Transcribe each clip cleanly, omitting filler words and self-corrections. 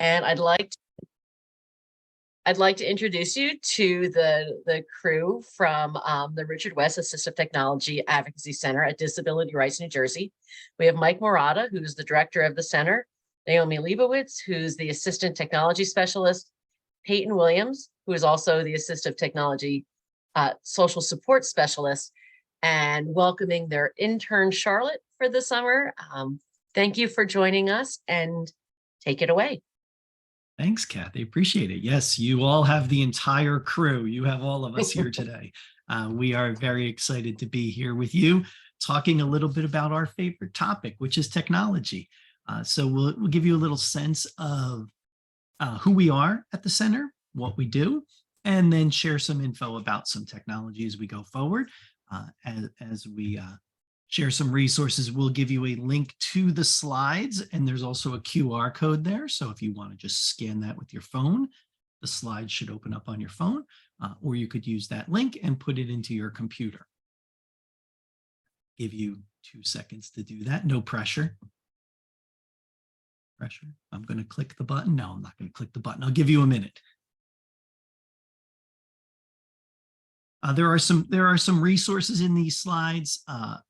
And I'd like to introduce you to the crew from the Richard West Assistive Technology Advocacy Center at Disability Rights New Jersey. We have Mike Morata, who's the director of the center, Naomi Leibowitz, who's the Assistant Technology Specialist, Peyton Williams, who is also the Assistive Technology Social Support Specialist, and welcoming their intern, Charlotte, for the summer. Thank you for joining us, and take it away. Thanks, Kathy. Appreciate it. Yes, you all have the entire crew. You have all of us here today. We are very excited to be here with you, talking a little bit about our favorite topic, which is technology. So we'll give you a little sense of who we are at the center, what we do, and then share some info about some technology as we go forward. As we share some resources, we'll give you a link to the slides, and there's also a QR code there. So if you want to just scan that with your phone, the slides should open up on your phone, or you could use that link and put it into your computer. Give you 2 seconds to do that. No pressure. I'm going to click the button. No, I'm not going to click the button. I'll give you a minute. There are some resources in these slides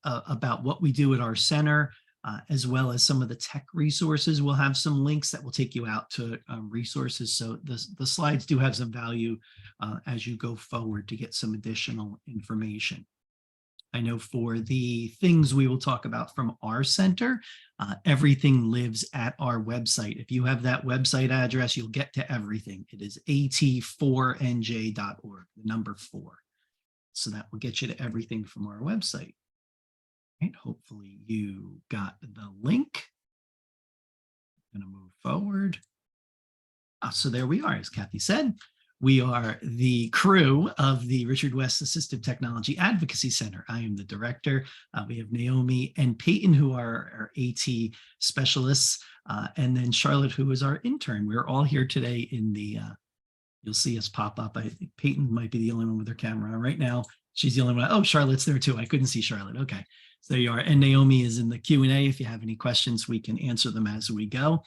about what we do at our center, as well as some of the tech resources. We'll have some links that will take you out to resources. So the slides do have some value as you go forward to get some additional information. I know for the things we will talk about from our center, everything lives at our website. If you have that website address, you'll get to everything. It is at4nj.org, the number 4. So that will get you to everything from our website. Right, hopefully you got the link. I'm going to move forward. So there we are, as Kathy said. We are the crew of the Richard West Assistive Technology Advocacy Center. I am the director. We have Naomi and Peyton, who are our AT specialists, and then Charlotte, who is our intern. We're all here today in the you'll see us pop up. I think Peyton might be the only one with her camera on right now. She's the only one. Oh, Charlotte's there too. I couldn't see Charlotte. Okay, so there you are. And Naomi is in the Q&A. If you have any questions, we can answer them as we go.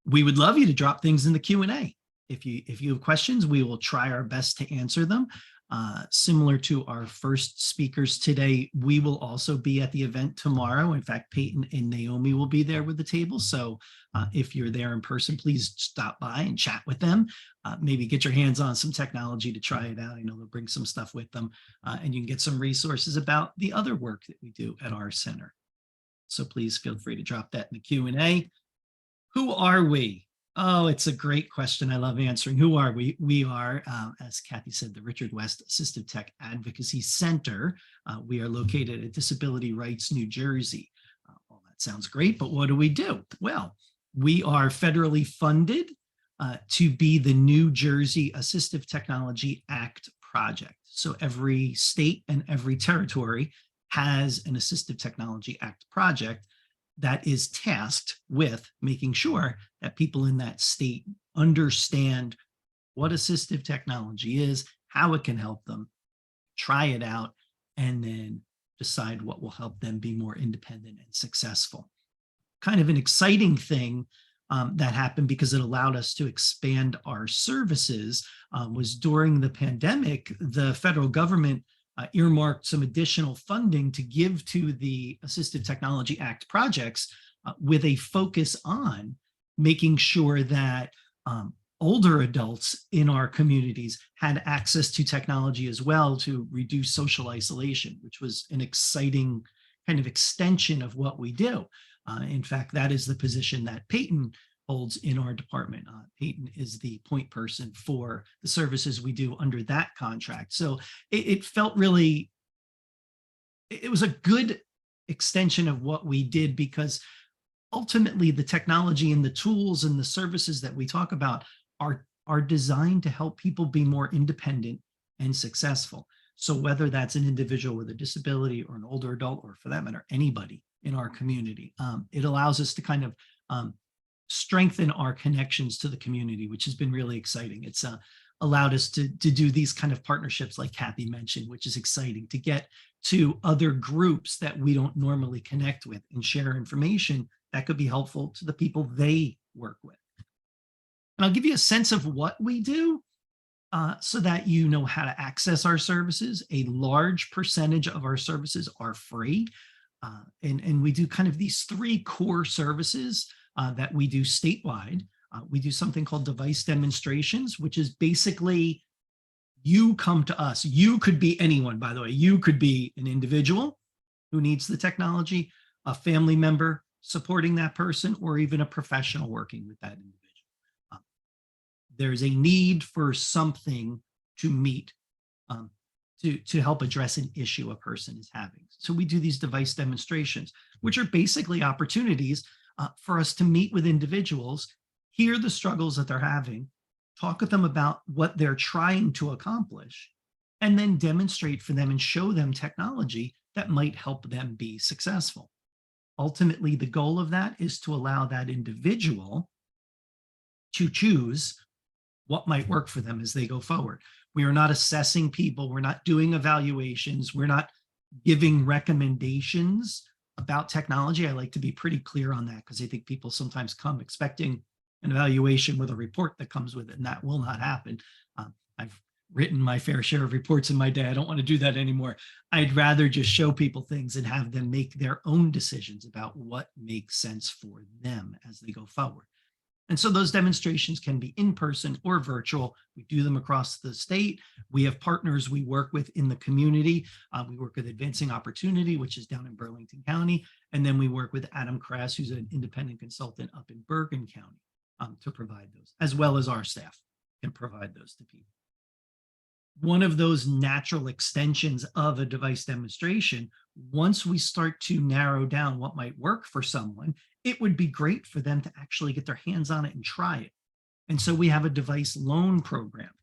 We would love you to drop things in the Q&A. If you have questions, we will try our best to answer them. Similar to our first speakers today, we will also be at the event tomorrow. In fact, Peyton and Naomi will be there with the table. So if you're there in person, please stop by and chat with them. Maybe get your hands on some technology to try it out. I know they'll bring some stuff with them, and you can get some resources about the other work that we do at our center. So please feel free to drop that in the Q&A. Who are we? Oh, it's a great question. I love answering. Who are we? We are, as Kathy said, the Richard West Assistive Tech Advocacy Center. We are located at Disability Rights New Jersey. Well, that sounds great, but what do we do? Well, we are federally funded to be the New Jersey Assistive Technology Act project. So every state and every territory has an Assistive Technology Act project that is tasked with making sure that people in that state understand what assistive technology is, how it can help them, try it out, and then decide what will help them be more independent and successful. Kind of an exciting thing that happened because it allowed us to expand our services was during the pandemic, the federal government earmarked some additional funding to give to the Assistive Technology Act projects with a focus on making sure that older adults in our communities had access to technology as well to reduce social isolation, which was an exciting kind of extension of what we do. In fact, that is the position that Peyton holds in our department. Peyton is the point person for the services we do under that contract. So it felt really, it was a good extension of what we did, because ultimately the technology and the tools and the services that we talk about are designed to help people be more independent and successful. So whether that's an individual with a disability or an older adult, or for that matter, anybody in our community, it allows us to kind of strengthen our connections to the community, which has been really exciting. It's allowed us to do these kind of partnerships like Kathy mentioned, which is exciting, to get to other groups that we don't normally connect with and share information that could be helpful to the people they work with. And I'll give you a sense of what we do so that you know how to access our services. A large percentage of our services are free. And we do kind of these three core services that we do statewide. We do something called device demonstrations, which is basically you come to us. You could be anyone, by the way. You could be an individual who needs the technology, a family member supporting that person, or even a professional working with that individual. There's a need for something to meet to help address an issue a person is having. So we do these device demonstrations, which are basically opportunities for us to meet with individuals, hear the struggles that they're having, talk with them about what they're trying to accomplish, and then demonstrate for them and show them technology that might help them be successful. Ultimately, the goal of that is to allow that individual to choose what might work for them as they go forward. We are not assessing people. We're not doing evaluations. We're not giving recommendations about technology. I like to be pretty clear on that because I think people sometimes come expecting an evaluation with a report that comes with it, and that will not happen. I've written my fair share of reports in my day. I don't want to do that anymore. I'd rather just show people things and have them make their own decisions about what makes sense for them as they go forward. And so those demonstrations can be in person or virtual. We do them across the state. We have partners we work with in the community. We work with Advancing Opportunity, which is down in Burlington County. And then we work with Adam Kress, who's an independent consultant up in Bergen County to provide those, as well as our staff can provide those to people. One of those natural extensions of a device demonstration, once we start to narrow down what might work for someone, it would be great for them to actually get their hands on it and try it. And so we have a device loan program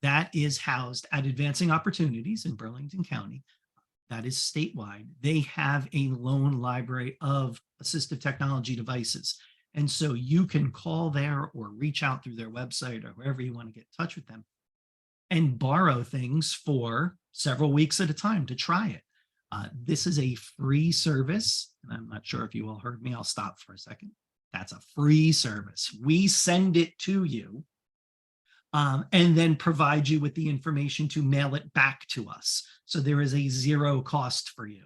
that is housed at Advancing Opportunities in Burlington County. That is statewide. They have a loan library of assistive technology devices. And so you can call there or reach out through their website or wherever you want to get in touch with them and borrow things for several weeks at a time to try it. This is a free service, and I'm not sure if you all heard me. I'll stop for a second. That's a free service. We send it to you and then provide you with the information to mail it back to us. So there is a zero cost for you.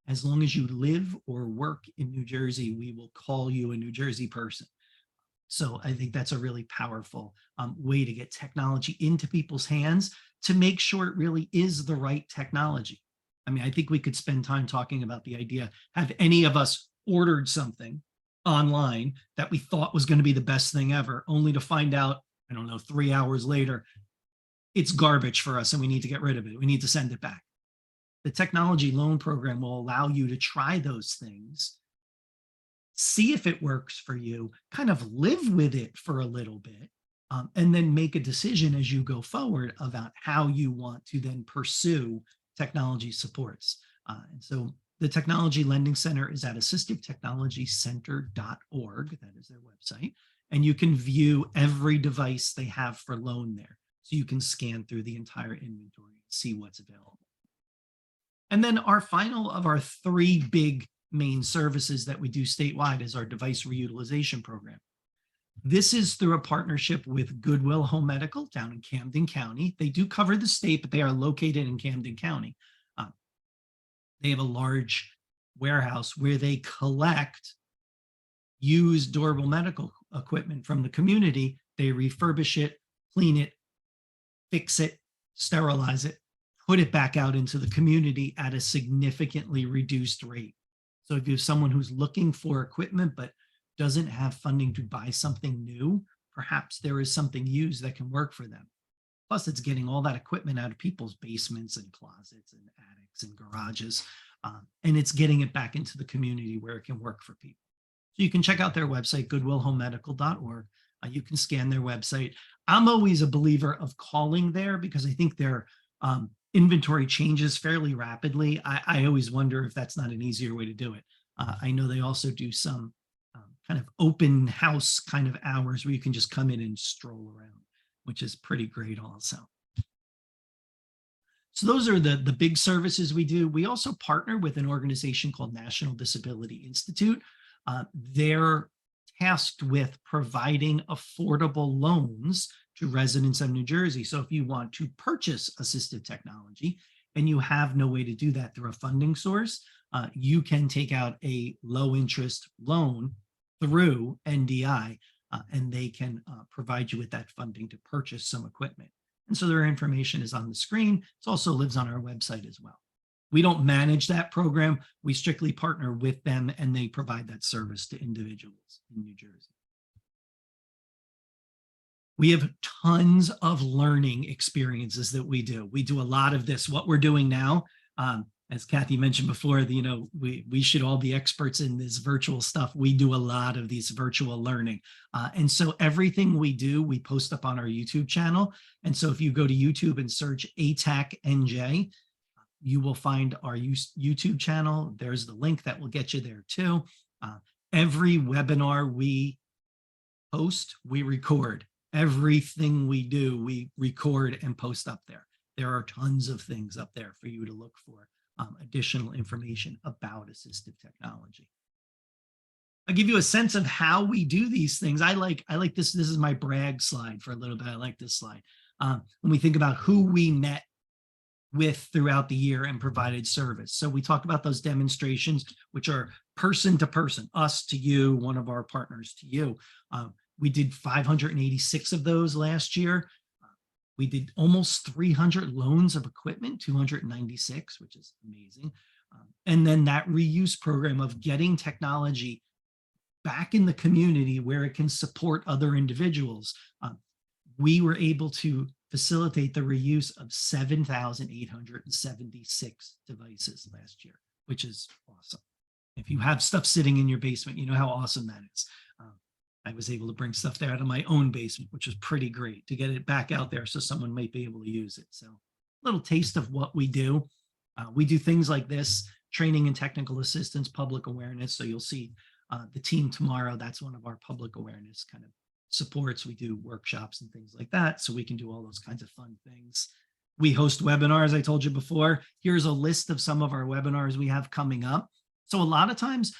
As long as you live or work in New Jersey, we will call you a New Jersey person. So I think that's a really powerful way to get technology into people's hands to make sure it really is the right technology. I mean, I think we could spend time talking about the idea, have any of us ordered something online that we thought was going to be the best thing ever, only to find out, I don't know, 3 hours later, it's garbage for us and we need to get rid of it. We need to send it back. The technology loan program will allow you to try those things, see if it works for you, kind of live with it for a little bit, and then make a decision as you go forward about how you want to then pursue technology supports. And so the Technology Lending Center is at assistivetechnologycenter.org. That is their website. And you can view every device they have for loan there. So you can scan through the entire inventory and see what's available. And then our final of our three big main services that we do statewide is our device reutilization program. This is through a partnership with Goodwill Home Medical down in Camden County. They do cover the state, but they are located in Camden County. They have a large warehouse where they collect used durable medical equipment from the community. They refurbish it, clean it, fix it, sterilize it, put it back out into the community at a significantly reduced rate. So if you have someone who's looking for equipment but doesn't have funding to buy something new, perhaps there is something used that can work for them. Plus, it's getting all that equipment out of people's basements and closets and attics and garages, and it's getting it back into the community where it can work for people. So you can check out their website, goodwillhomemedical.org. You can scan their website. I'm always a believer of calling there because I think their inventory changes fairly rapidly. I always wonder if that's not an easier way to do it. I know they also do some kind of open house kind of hours where you can just come in and stroll around, which is pretty great also. So those are the big services we do. We also partner with an organization called National Disability Institute. they're tasked with providing affordable loans to residents of New Jersey. So if you want to purchase assistive technology and you have no way to do that through a funding source, you can take out a low interest loan through NDI, and they can provide you with that funding to purchase some equipment. And so their information is on the screen. It also lives on our website as well. We don't manage that program. We strictly partner with them, and they provide that service to individuals in New Jersey. We have tons of learning experiences that we do. We do a lot of this. What we're doing now, as Kathy mentioned before, we should all be experts in this virtual stuff. We do a lot of these virtual learning. And so everything we do, we post up on our YouTube channel. And so if you go to YouTube and search ATAC NJ, you will find our YouTube channel. There's the link that will get you there too. Every webinar we post, we record. Everything we do, we record and post up there. There are tons of things up there for you to look for additional information about assistive technology. I'll give you a sense of how we do these things. I like this. This is my brag slide for a little bit. I like this slide. When we think about who we met with throughout the year and provided service. So we talk about those demonstrations, which are person to person, us to you, one of our partners to you. We did 586 of those last year. We did almost 300 loans of equipment, 296, which is amazing. And then that reuse program of getting technology back in the community where it can support other individuals. We were able to facilitate the reuse of 7,876 devices last year, which is awesome. If you have stuff sitting in your basement, you know how awesome that is. I was able to bring stuff there out of my own basement, which was pretty great to get it back out there so someone might be able to use it. So a little taste of what we do. We do things like this, training and technical assistance, public awareness. So you'll see the team tomorrow. That's one of our public awareness kind of supports. We do workshops and things like that. So we can do all those kinds of fun things. We host webinars, I told you before. Here's a list of some of our webinars we have coming up. So a lot of times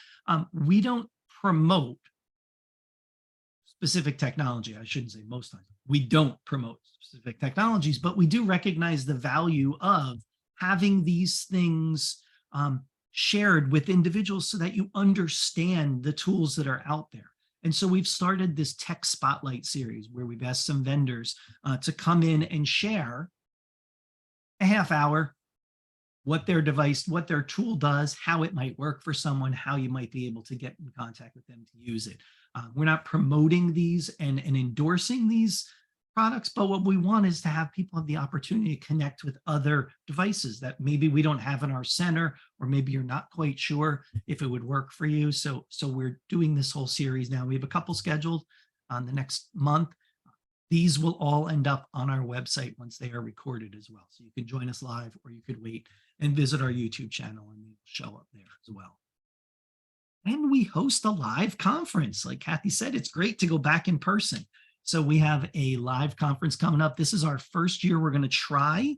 we don't promote specific technology. I shouldn't say most times. We don't promote specific technologies, but we do recognize the value of having these things shared with individuals so that you understand the tools that are out there. And so we've started this Tech Spotlight series where we've asked some vendors to come in and share a half hour, what their device, what their tool does, how it might work for someone, how you might be able to get in contact with them to use it. We're not promoting these and endorsing these products, but what we want is to have people have the opportunity to connect with other devices that maybe we don't have in our center, or maybe you're not quite sure if it would work for you. So we're doing this whole series now. We have a couple scheduled on the next month. These will all end up on our website once they are recorded as well. So you can join us live, or you could wait and visit our YouTube channel and they will show up there as well. And we host a live conference. Like Kathy said, it's great to go back in person. So we have a live conference coming up. This is our first year. We're going to try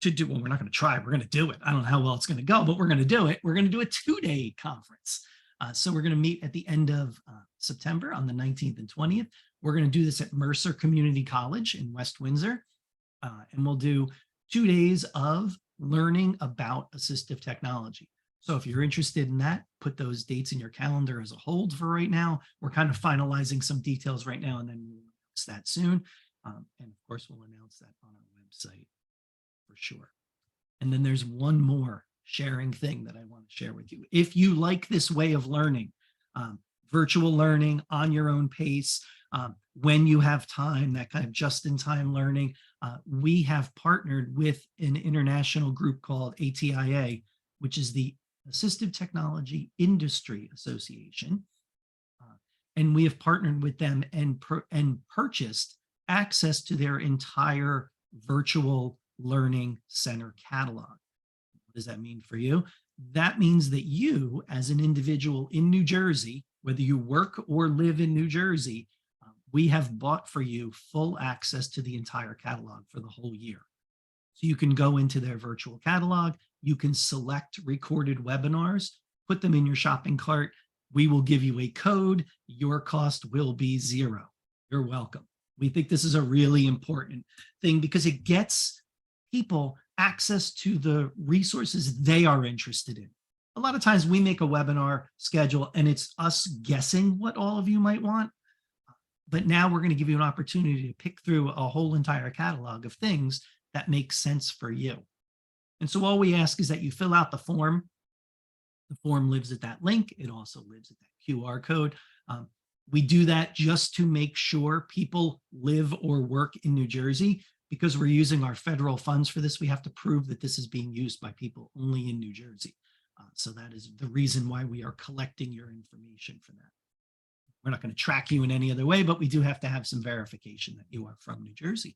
to do, well, we're not going to try, we're going to do it. I don't know how well it's going to go, but we're going to do it. We're going to do a 2-day conference. So we're going to meet at the end of September on the 19th and 20th. We're going to do this at Mercer Community College in West Windsor. And we'll do 2 days of learning about assistive technology. So if you're interested in that, put those dates in your calendar as a hold for right now. We're kind of finalizing some details right now, and then we'll announce that soon. And of course, we'll announce that on our website for sure. And then there's one more sharing thing that I want to share with you. If you like this way of learning, virtual learning on your own pace, when you have time, that kind of just-in-time learning, we have partnered with an international group called ATIA, which is the Assistive Technology Industry Association. And we have partnered with them and purchased access to their entire virtual learning center catalog. What does that mean for you? That means that you, as an individual in New Jersey, whether you work or live in New Jersey, we have bought for you full access to the entire catalog for the whole year. So you can go into their virtual catalog, you can select recorded webinars, put them in your shopping cart, We will give you a code. Your cost will be zero. You're welcome. We think this is a really important thing because it gets people access to the resources they are interested in. A lot of times we make a webinar schedule and it's us guessing what all of you might want. But now we're going to give you an opportunity to pick through a whole entire catalog of things that make sense for you. And so all we ask is that you fill out the form. The form lives at that link. It also lives at that QR code. We do that just to make sure people live or work in New Jersey. Because we're using our federal funds for this, we have to prove that this is being used by people only in New Jersey. So that is the reason why we are collecting your information for that. We're not going to track you in any other way, but we do have to have some verification that you are from New Jersey.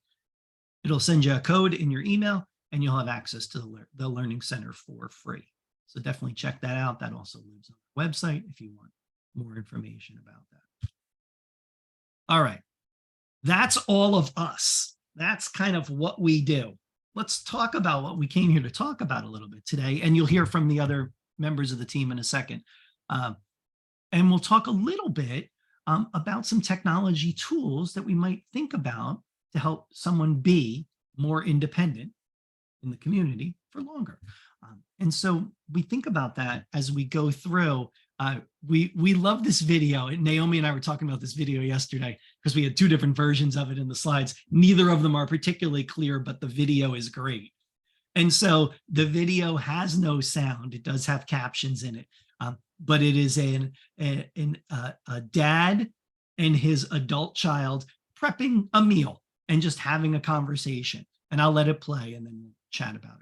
It'll send you a code in your email and you'll have access to the Learning Center for free. So definitely check that out. That also lives on the website if you want more information about that. All right. That's all of us. That's kind of what we do. Let's talk about what we came here to talk about a little bit today. And you'll hear from the other members of the team in a second. And we'll talk a little bit about some technology tools that we might think about to help someone be more independent in the community for longer. And so we think about that as we go through. We love this video. Naomi and I were talking about this video yesterday because we had two different versions of it in the slides. Neither of them are particularly clear, but the video is great. And so the video has no sound. It does have captions in it, but it is a dad and his adult child prepping a meal and just having a conversation. And I'll let it play and then we'll chat about it.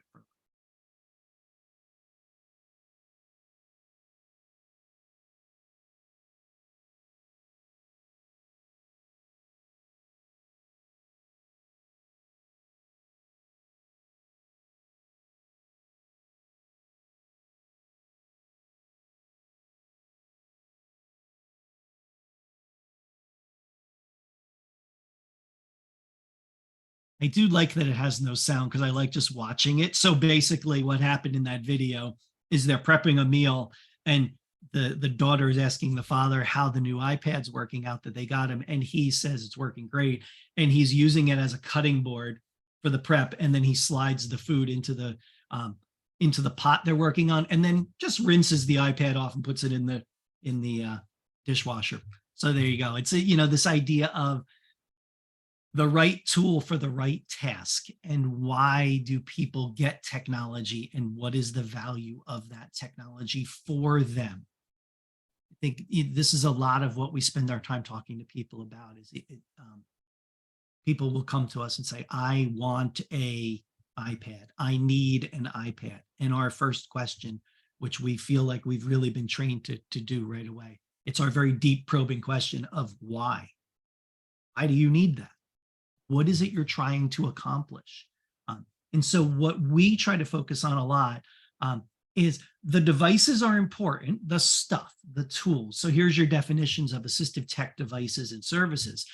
I do like that it has no sound because I like just watching it. So basically what happened in that video is they're prepping a meal and the daughter is asking the father how the new iPad's working out that they got him. And he says it's working great. And he's using it as a cutting board for the prep. And then he slides the food into the pot they're working on and then just rinses the iPad off and puts it in the dishwasher. So there you go. It's this idea of the right tool for the right task and why do people get technology and what is the value of that technology for them. I think this is a lot of what we spend our time talking to people about is people will come to us and say, I want a iPad. I need an iPad. And our first question, which we feel like we've really been trained to do right away, it's our very deep probing question of why. Why do you need that? What is it you're trying to accomplish? And so what we try to focus on a lot is the devices are important, the stuff, the tools. So here's your definitions of assistive tech devices and services.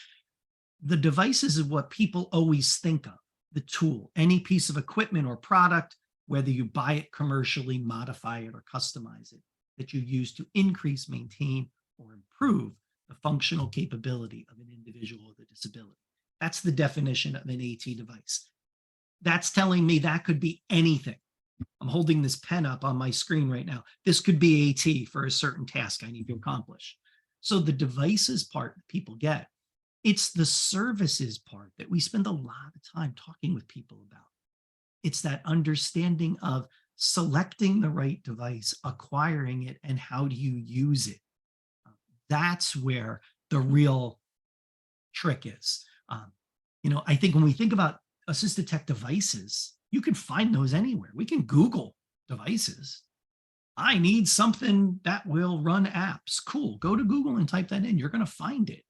The devices is what people always think of, the tool, any piece of equipment or product, whether you buy it commercially, modify it, or customize it, that you use to increase, maintain, or improve the functional capability of an individual with a disability. That's the definition of an AT device. That's telling me that could be anything. I'm holding this pen up on my screen right now. This could be AT for a certain task I need to accomplish. So the devices part that people get, it's the services part that we spend a lot of time talking with people about. It's that understanding of selecting the right device, acquiring it, and how do you use it. That's where the real trick is. I think when we think about assistive tech devices, you can find those anywhere. We can Google devices. I need something that will run apps. Cool. Go to Google and type that in. You're going to find it.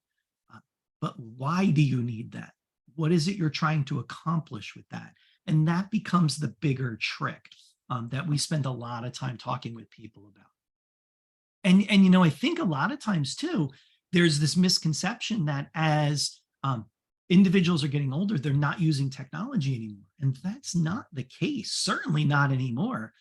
But why do you need that? What is it you're trying to accomplish with that? And that becomes the bigger trick that we spend a lot of time talking with people about. And I think a lot of times too, there's this misconception that as individuals are getting older, they're not using technology anymore. And that's not the case, certainly not anymore.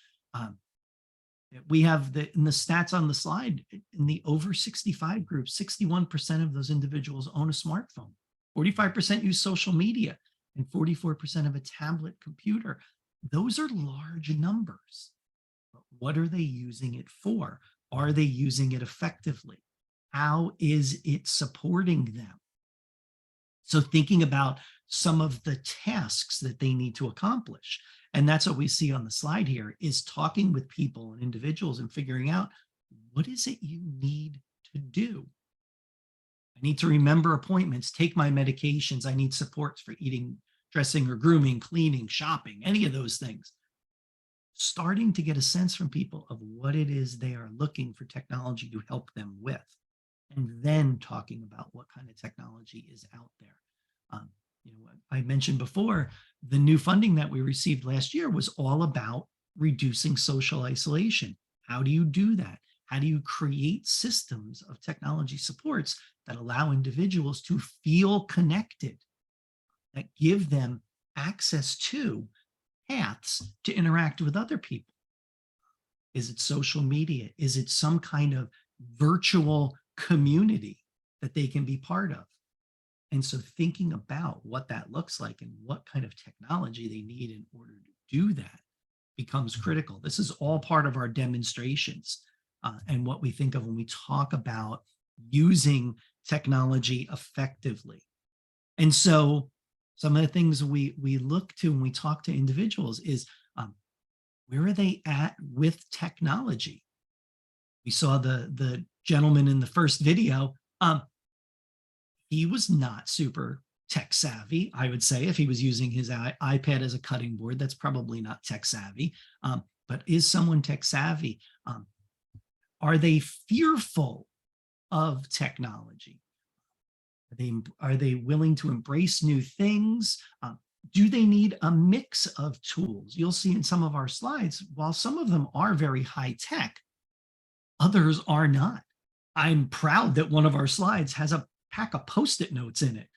We have in the stats on the slide, in the over 65 group, 61% of those individuals own a smartphone, 45% use social media, and 44% of a tablet computer. Those are large numbers. But what are they using it for? Are they using it effectively? How is it supporting them? So thinking about some of the tasks that they need to accomplish. And that's what we see on the slide here, is talking with people and individuals and figuring out, what is it you need to do? I need to remember appointments, take my medications. I need supports for eating, dressing or grooming, cleaning, shopping, any of those things. Starting to get a sense from people of what it is they are looking for technology to help them with, and then talking about what kind of technology is out there. I mentioned before, the new funding that we received last year was all about reducing social isolation. How do you do that? How do you create systems of technology supports that allow individuals to feel connected, that give them access to paths to interact with other people? Is it social media? Is it some kind of virtual community that they can be part of? And so thinking about what that looks like and what kind of technology they need in order to do that becomes critical. This is all part of our demonstrations and what we think of when we talk about using technology effectively. And so some of the things we look to when we talk to individuals is, where are they at with technology? We saw the gentleman in the first video. He was not super tech savvy, I would say. If he was using his iPad as a cutting board, that's probably not tech savvy. But is someone tech savvy? Are they fearful of technology? Are they willing to embrace new things? Do they need a mix of tools? You'll see in some of our slides, while some of them are very high tech, others are not. I'm proud that one of our slides has a pack of Post-it notes in it,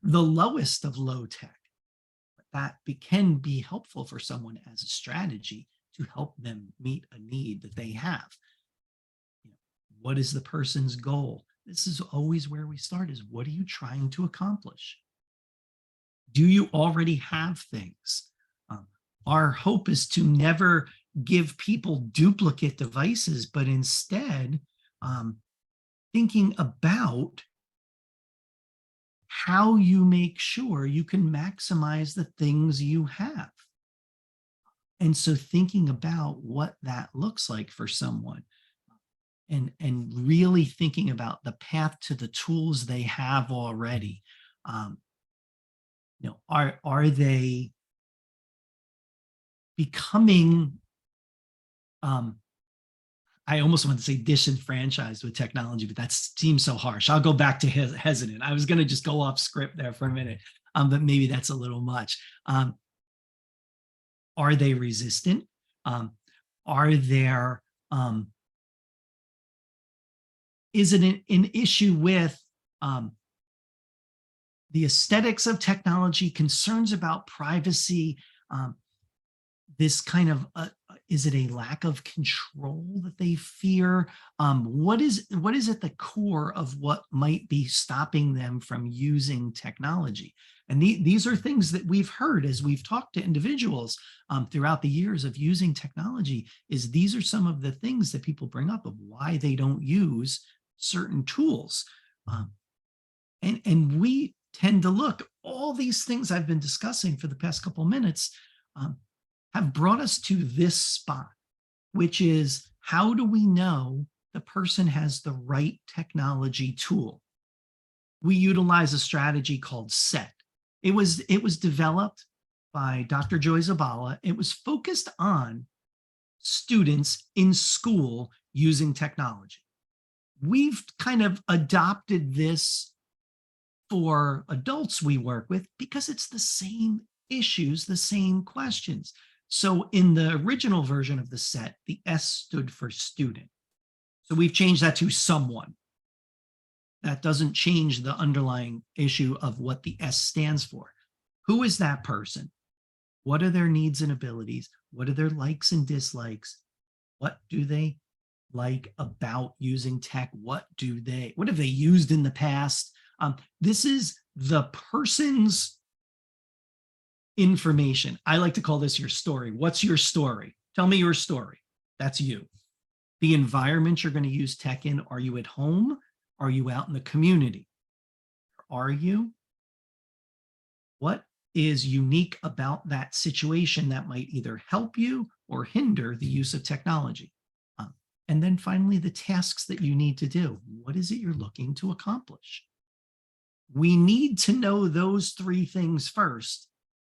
the lowest of low tech. But that can be helpful for someone as a strategy to help them meet a need that they have. What is the person's goal? This is always where we start, is what are you trying to accomplish? Do you already have things? Our hope is to never give people duplicate devices, but instead thinking about how you make sure you can maximize the things you have. And so thinking about what that looks like for someone, and really thinking about the path to the tools they have already. Are they becoming, I almost want to say disenfranchised with technology, but that seems so harsh. I'll go back to hesitant. I was going to just go off script there for a minute, but maybe that's a little much. Are they resistant? Are there, is it an issue with the aesthetics of technology, concerns about privacy, this kind of, is it a lack of control that they fear? What is at the core of what might be stopping them from using technology? And these are things that we've heard as we've talked to individuals throughout the years of using technology, is these are some of the things that people bring up of why they don't use certain tools. And we tend to look, all these things I've been discussing for the past couple of minutes have brought us to this spot, which is, how do we know the person has the right technology tool? We utilize a strategy called SET. It was developed by Dr. Joy Zabala. It was focused on students in school using technology. We've kind of adopted this for adults we work with because it's the same issues, the same questions. So in the original version of the SET, the S stood for student. So we've changed that to someone. That doesn't change the underlying issue of what the S stands for. Who is that person? What are their needs and abilities? What are their likes and dislikes? What do they like about using tech? What have they used in the past? This is the person's information. I like to call this your story. What's your story? Tell me your story. That's you. The environment you're going to use tech in. Are you at home? Are you out in the community? Are you? What is unique about that situation that might either help you or hinder the use of technology? And then finally, the tasks that you need to do. What is it you're looking to accomplish? We need to know those three things first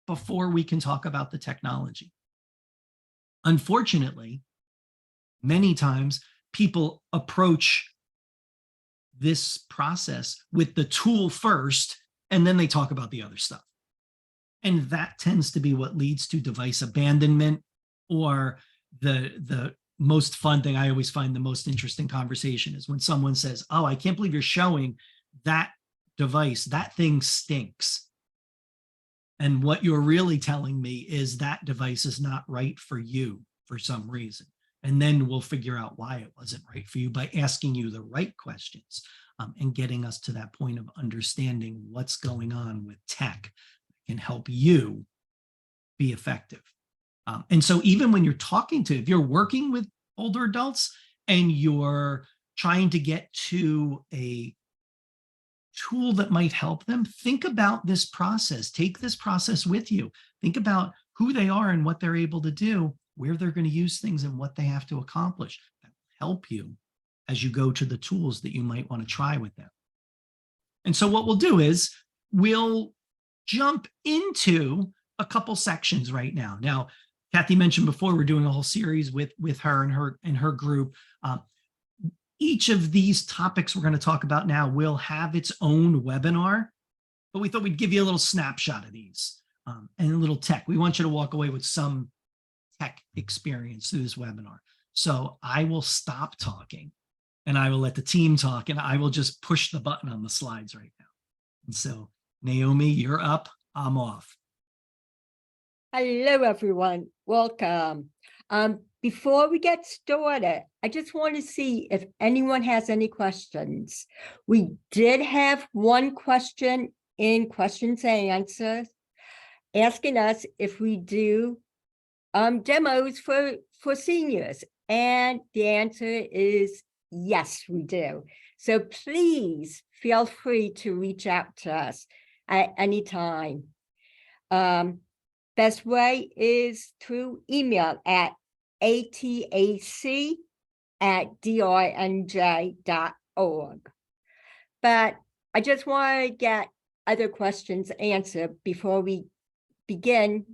before we can talk about the technology. Unfortunately, many times people approach this process with the tool first, and then they talk about the other stuff. And that tends to be what leads to device abandonment, or the most fun thing. I always find the most interesting conversation is when someone says, oh, I can't believe you're showing that device. That thing stinks. And what you're really telling me is that device is not right for you for some reason. And then we'll figure out why it wasn't right for you by asking you the right questions, and getting us to that point of understanding what's going on with tech that can help you be effective. And so even when you're talking to, if you're working with older adults and you're trying to get to a tool that might help them, think about this process. Take this process with you. Think about who they are and what they're able to do, where they're going to use things and what they have to accomplish. That will help you as you go to the tools that you might want to try with them. And so what we'll do is we'll jump into a couple sections right now. Now, Kathy mentioned before, we're doing a whole series with her and her group. Each of these topics we're going to talk about now will have its own webinar, but we thought we'd give you a little snapshot of these, and a little tech. We want you to walk away with some tech experience through this webinar. So I will stop talking and I will let the team talk, and I will just push the button on the slides right now. And so Naomi, you're up, I'm off. Hello, everyone. Welcome. Before we get started, I just want to see if anyone has any questions. We did have one question in questions and answers asking us if we do demos for seniors. And the answer is yes, we do. So please feel free to reach out to us at any time. Best way is through email at atac@drnj.org. But I just want to get other questions answered before we begin.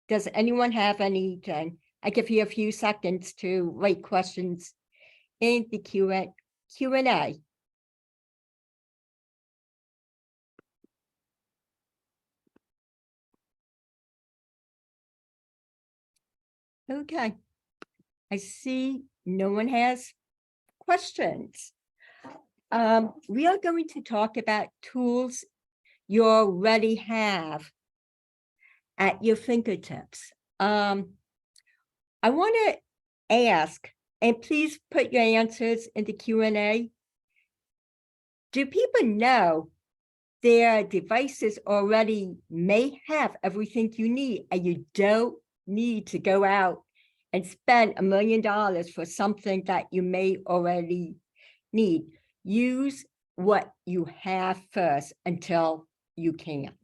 Does anyone have anything? I give you a few seconds to write questions in the Q&A. Okay, I see no one has questions. We are going to talk about tools you already have at your fingertips. I want to ask, and please put your answers in the Q&A. Do people know their devices already may have everything you need, and you don't need to go out and spend $1 million for something that you may already need? Use what you have first until you can't.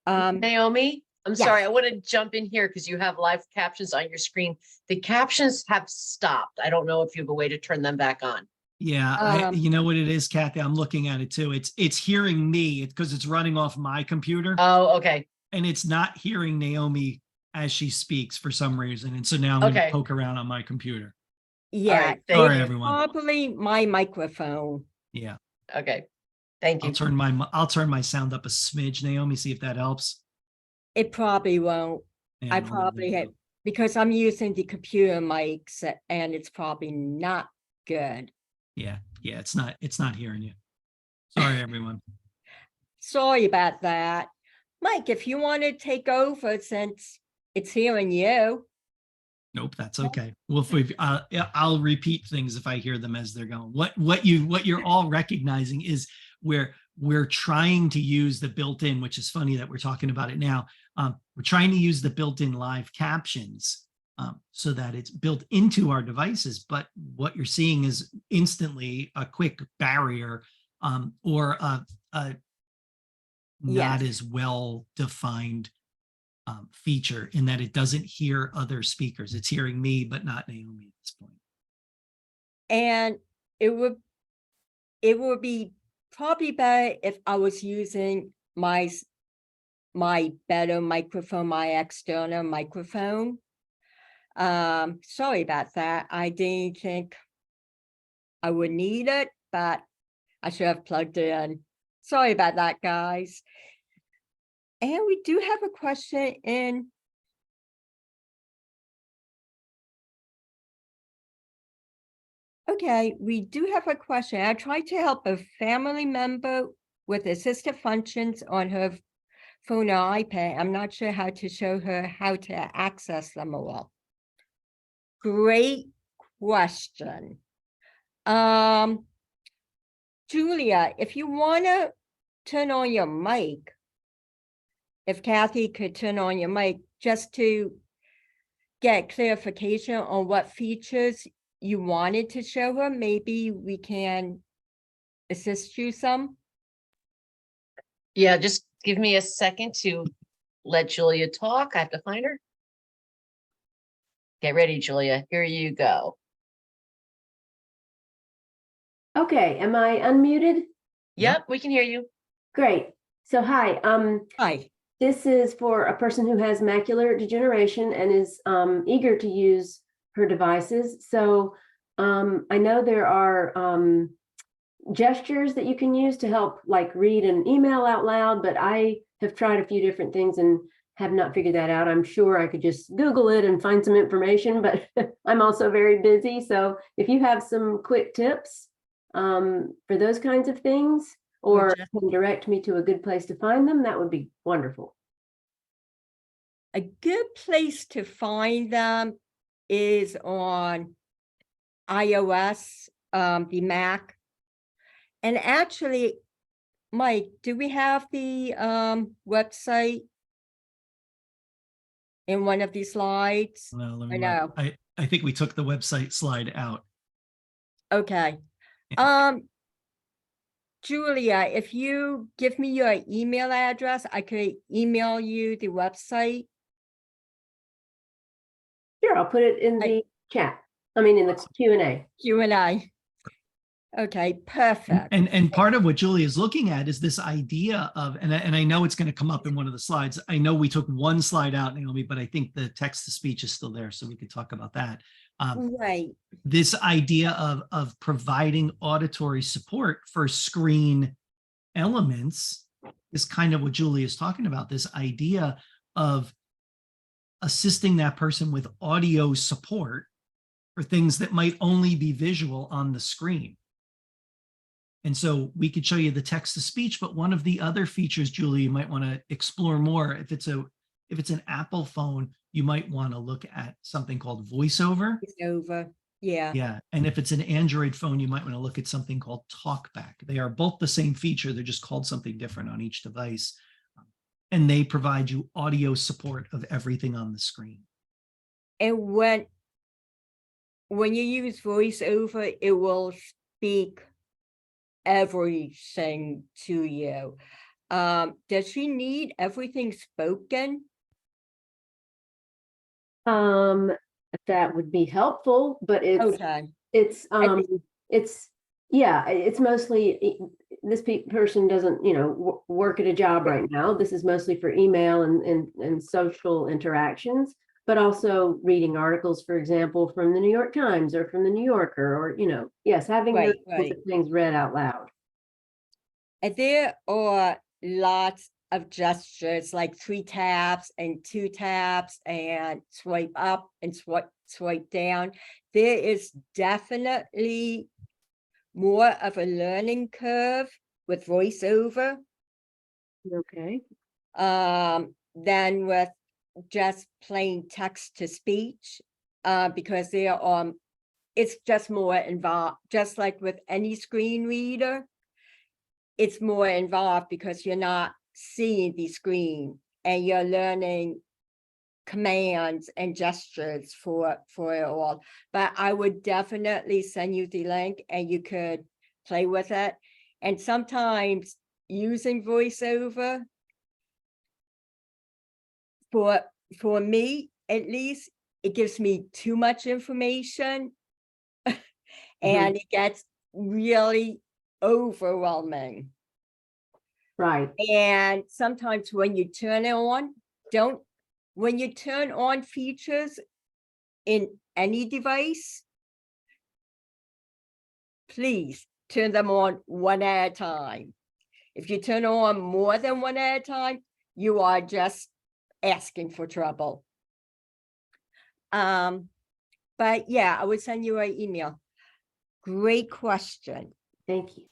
Naomi, I'm yes. sorry, I want to jump in here because you have live captions on your screen. The captions have stopped. I don't know if you have a way to turn them back on. Yeah, you know what it is, Kathy? I'm looking at it too. It's hearing me because it's running off my computer. Oh, okay. And it's not hearing Naomi as she speaks for some reason. And so now I'm going to poke around on my computer. Yeah, right, sorry, everyone. Probably my microphone. Yeah. Okay. Thank you. I'll turn my sound up a smidge, Naomi, see if that helps. It probably won't. Yeah, I probably have, because I'm using the computer mics and it's probably not good. Yeah, it's not hearing you. Sorry, everyone. Sorry about that. Mike, if you want to take over since it's hearing you. Nope, that's okay. Well, if we've, yeah, I'll repeat things if I hear them as they're going. What you're all recognizing is we're trying to use the built-in, which is funny that we're talking about it now. We're trying to use the built-in live captions so that it's built into our devices. But what you're seeing is instantly a quick barrier or a not Yes. as well defined feature in that it doesn't hear other speakers. It's hearing me, but not Naomi at this point. And it would be probably better if I was using my better microphone, my external microphone. Sorry about that. I didn't think I would need it, but I should have plugged it in. Sorry about that, guys. And we do have a question in. Okay, we do have a question. I tried to help a family member with assistive functions on her phone or iPad. I'm not sure how to show her how to access them all. Great question. Julia, if you want to turn on your mic, if Kathy could turn on your mic just to get clarification on what features you wanted to show her, maybe we can assist you some. Yeah, just give me a second to let Julia talk. I have to find her. Get ready, Julia. Here you go. Okay, am I unmuted? Yep, we can hear you. Great. So hi, Hi. this is for a person who has macular degeneration and is eager to use her devices. So I know there are gestures that you can use to help like read an email out loud, but I have tried a few different things and have not figured that out. I'm sure I could just Google it and find some information, but I'm also very busy. So if you have some quick tips for those kinds of things, or can direct me to a good place to find them, that would be wonderful. A good place to find them is on iOS, the Mac. And actually, Mike, do we have the website in one of these slides? Well, let I me know. look. I think we took the website slide out. Okay. Julia, if you give me your email address, I could email you the website. Sure, I'll put it in the chat. I mean, in the Q&A. Q&A. Okay, perfect. And part of what Julie is looking at is this idea of, and I know it's going to come up in one of the slides. I know we took one slide out, Naomi, but I think the text to speech is still there, so we could talk about that. Right. This idea of providing auditory support for screen elements is kind of what Julie is talking about. This idea of assisting that person with audio support for things that might only be visual on the screen. And so we could show you the text to speech, but one of the other features, Julie, you might want to explore more. If it's an Apple phone, you might want to look at something called VoiceOver. VoiceOver, yeah. Yeah, and if it's an Android phone, you might want to look at something called TalkBack. They are both the same feature. They're just called something different on each device. And they provide you audio support of everything on the screen. And when you use VoiceOver, it will speak everything to you. Does she need everything spoken? That would be helpful, but Okay. it's mostly this person doesn't, work at a job right now. This is mostly for email and social interactions, but also reading articles, for example, from the New York Times or from the New Yorker, or, yes, having those things read out loud. And there are lots of gestures, like 3 taps and 2 taps and swipe up and swipe down. There is definitely more of a learning curve with VoiceOver. Okay. Than with just plain text to speech. because they are, it's just more involved, just like with any screen reader. It's more involved because you're not seeing the screen and you're learning commands and gestures for it all. But I would definitely send you the link and you could play with it. And sometimes using voiceover, for me at least, it gives me too much information and it gets really overwhelming. Right. And sometimes when you turn it on, when you turn on features in any device, please turn them on one at a time. If you turn on more than one at a time, you are just asking for trouble. But yeah, I would send you an email. Great question. Thank you.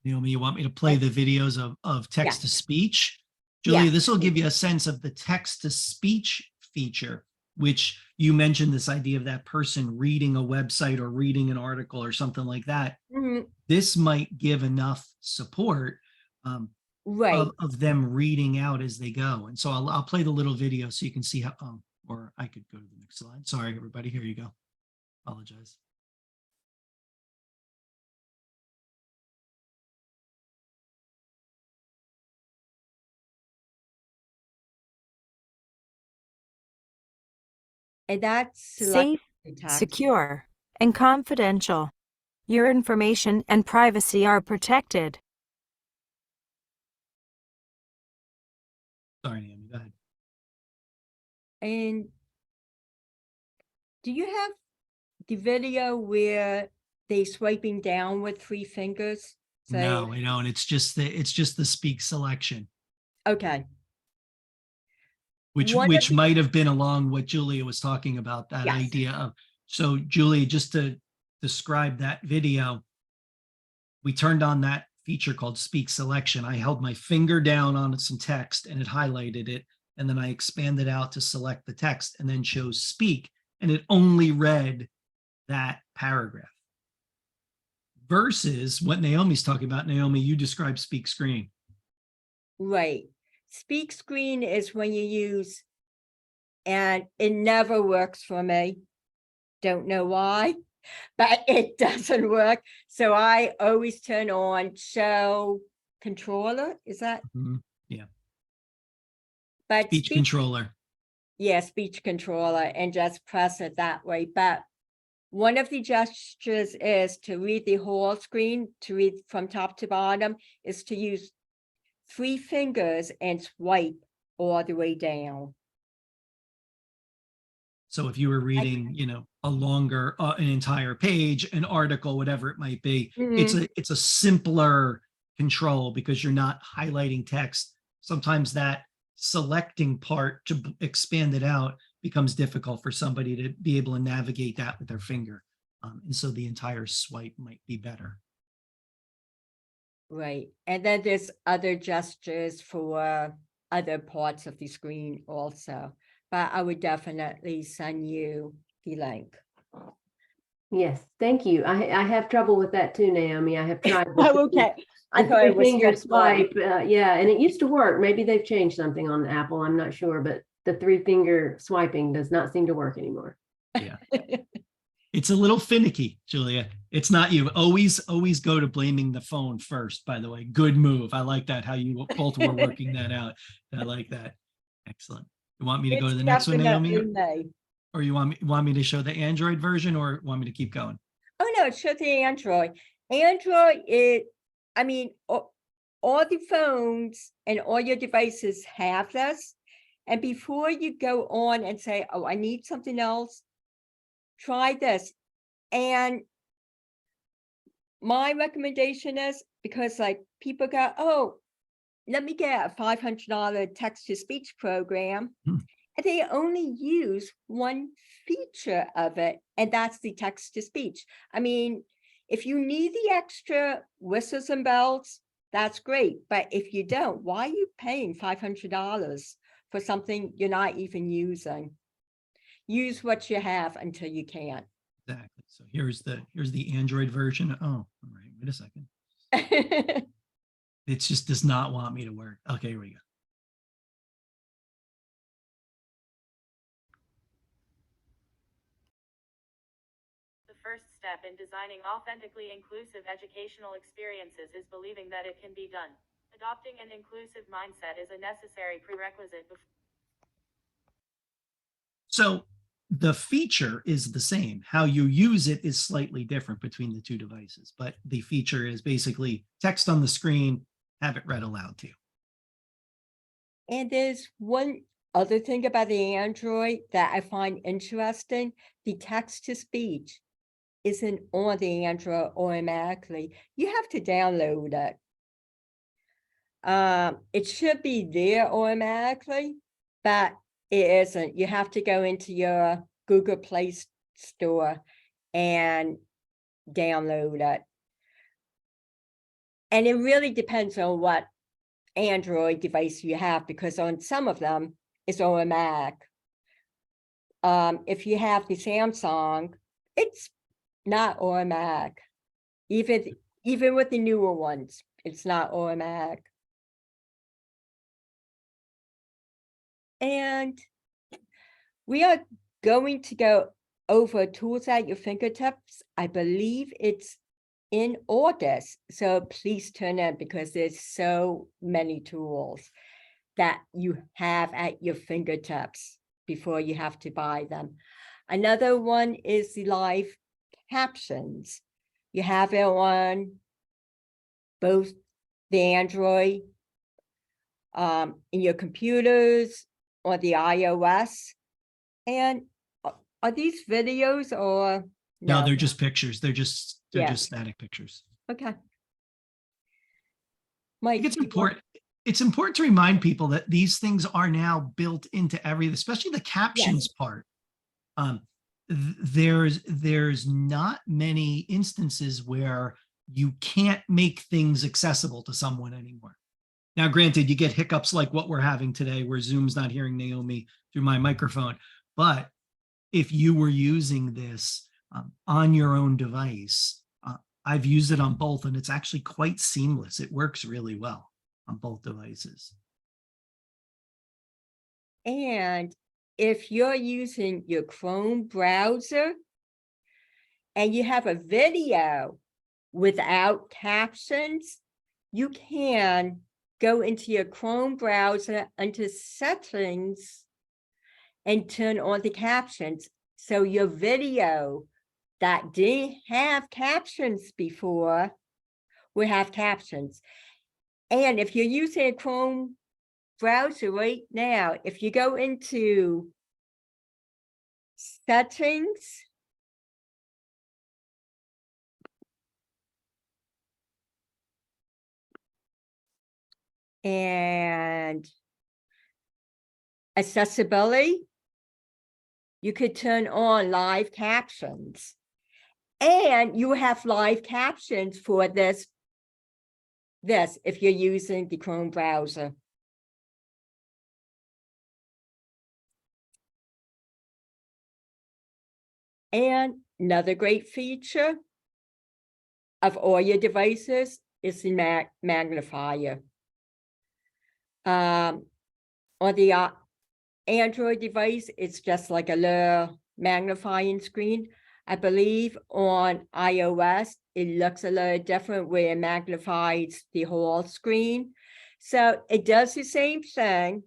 Naomi, you want me to play the videos of text to speech? Julia, Yeah. this will give you a sense of the text to speech feature, which you mentioned this idea of that person reading a website or reading an article or something like that. Mhm. This might give enough support Right. of them reading out as they go. And so I'll play the little video so you can see how, or I could go to the next slide. Sorry, everybody. Here you go. Apologize. And that's Safe, secure, and confidential. Your information and privacy are protected. Sorry, Naomi, go ahead. And do you have the video where they swiping down with 3 fingers? So, No, I don't. It's just the speak selection, okay. which might have been along what Julia was talking about, that Yes. idea of. So Julia, just to describe that video, we turned on that feature called speak selection. I held my finger down on some text and it highlighted it. And then I expanded out to select the text and then chose speak. And it only read that paragraph. Versus what Naomi's talking about. Naomi, you describe speak screen. Right. Speak screen is when you use, and it never works for me. Don't know why, but it doesn't work. So I always turn on show controller. Is that? Mhm. Yeah. But Speech controller. Yeah, speech controller, and just press it that way. But one of the gestures is to read the whole screen, to read from top to bottom, is to use 3 fingers and swipe all the way down. So if you were reading, a longer, an entire page, an article, whatever it might be, it's a simpler control because you're not highlighting text. Sometimes that selecting part to expand it out becomes difficult for somebody to be able to navigate that with their finger. And so the entire swipe might be better. Right. And then there's other gestures for other parts of the screen also. But I would definitely send you the link. Yes, thank you. I have trouble with that too, Naomi. I have tried. Oh, okay. I thought it was finger just one. swipe. Yeah, and it used to work. Maybe they've changed something on Apple. I'm not sure, but the 3 finger swiping does not seem to work anymore. Yeah. It's a little finicky, Julia. It's not you. Always go to blaming the phone first, by the way. Good move. I like that, how you both were working that out. I like that. Excellent. You want me to go to the next one, Naomi? Or you want me to show the Android version, or want me to keep going? Oh, no, show the Android. Android, all the phones and all your devices have this. And before you go on and say, oh, I need something else, try this. And my recommendation is, because like people go, oh, let me get a $500 text-to-speech program. And they only use one feature of it, and that's the text-to-speech. I mean, if you need the extra whistles and bells, that's great. But if you don't, why are you paying $500 for something you're not even using. Use what you have until you can't. Exactly. So here's the Android version. Oh, all right. Wait a second. It just does not want me to work. Okay, here we go. The first step in designing authentically inclusive educational experiences is believing that it can be done. Adopting an inclusive mindset is a necessary prerequisite before. So the feature is the same. How you use it is slightly different between the two devices, but the feature is basically text on the screen, have it read aloud to you. And there's one other thing about the Android that I find interesting. The text to speech isn't on the Android automatically. You have to download it. It should be there automatically, but it isn't. You have to go into your Google Play Store and download it. And it really depends on what Android device you have, because on some of them it's automatic. If you have the Samsung, it's not automatic. Even with the newer ones, it's not automatic. And we are going to go over tools at your fingertips. I believe it's in August, so please turn in, because there's so many tools that you have at your fingertips before you have to buy them. Another one is the live captions. You have it on both the Android, in your computers, or the iOS. And are these videos or No, they're just pictures. They're just Yeah. static pictures. Okay. I Mike, think it's important to remind people that these things are now built into especially the captions part. There's not many instances where you can't make things accessible to someone anymore. Now, granted, you get hiccups like what we're having today, where Zoom's not hearing Naomi through my microphone. But if you were using this on your own device, I've used it on both, and it's actually quite seamless. It works really well on both devices. and if you're using your Chrome browser and you have a video without captions, you can go into your Chrome browser under settings and turn on the captions. So your video that didn't have captions before will have captions. And if you're using a Chrome browser right now, if you go into settings, and accessibility, you could turn on live captions, and you have live captions for this if you're using the Chrome browser. And another great feature of all your devices is the magnifier. On the Android device, it's just like a little magnifying screen. I believe on iOS, it looks a little different, where it magnifies the whole screen. So it does the same thing,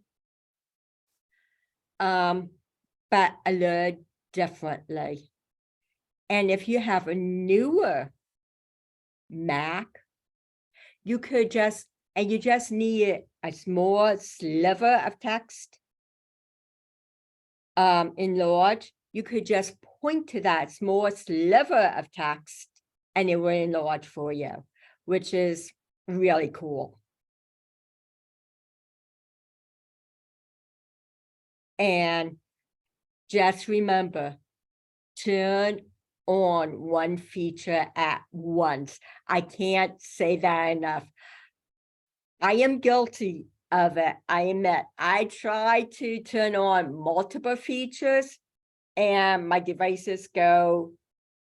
but a little differently. And if you have a newer Mac, you could you just need a small sliver of text in large. You could just point to that small sliver of text and it will enlarge for you, which is really cool. And just remember, turn on one feature at once. I can't say that enough. I am guilty of it. I admit, I tried to turn on multiple features and my devices go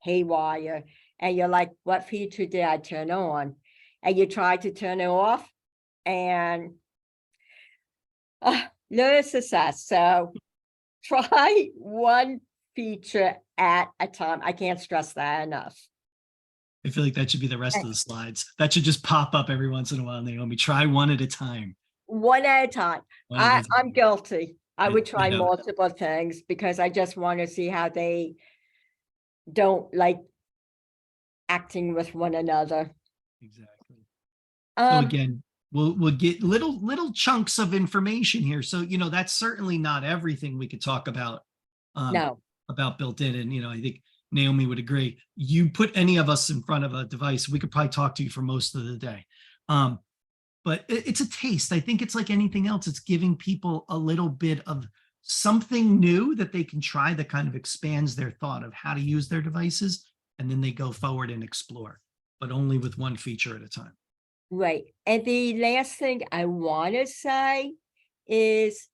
haywire. And you're like, what feature did I turn on? And you try to turn it off and no success. So try one feature at a time. I can't stress that enough. I feel like that should be the rest of the slides. That should just pop up every once in a while, Naomi. Try one at a time. One at a time. One at a time. I'm guilty. I would try know. multiple things because I just want to see how they don't like acting with one another. Exactly. So Um, again, we'll get little chunks of information here. So, that's certainly not everything we could talk about. no, About built in. And, I think Naomi would agree. You put any of us in front of a device, we could probably talk to you for most of the day. But it's a taste. I think it's like anything else. It's giving people a little bit of something new that they can try that kind of expands their thought of how to use their devices. And then they go forward and explore, but only with one feature at a time. right. And the last thing I want to say is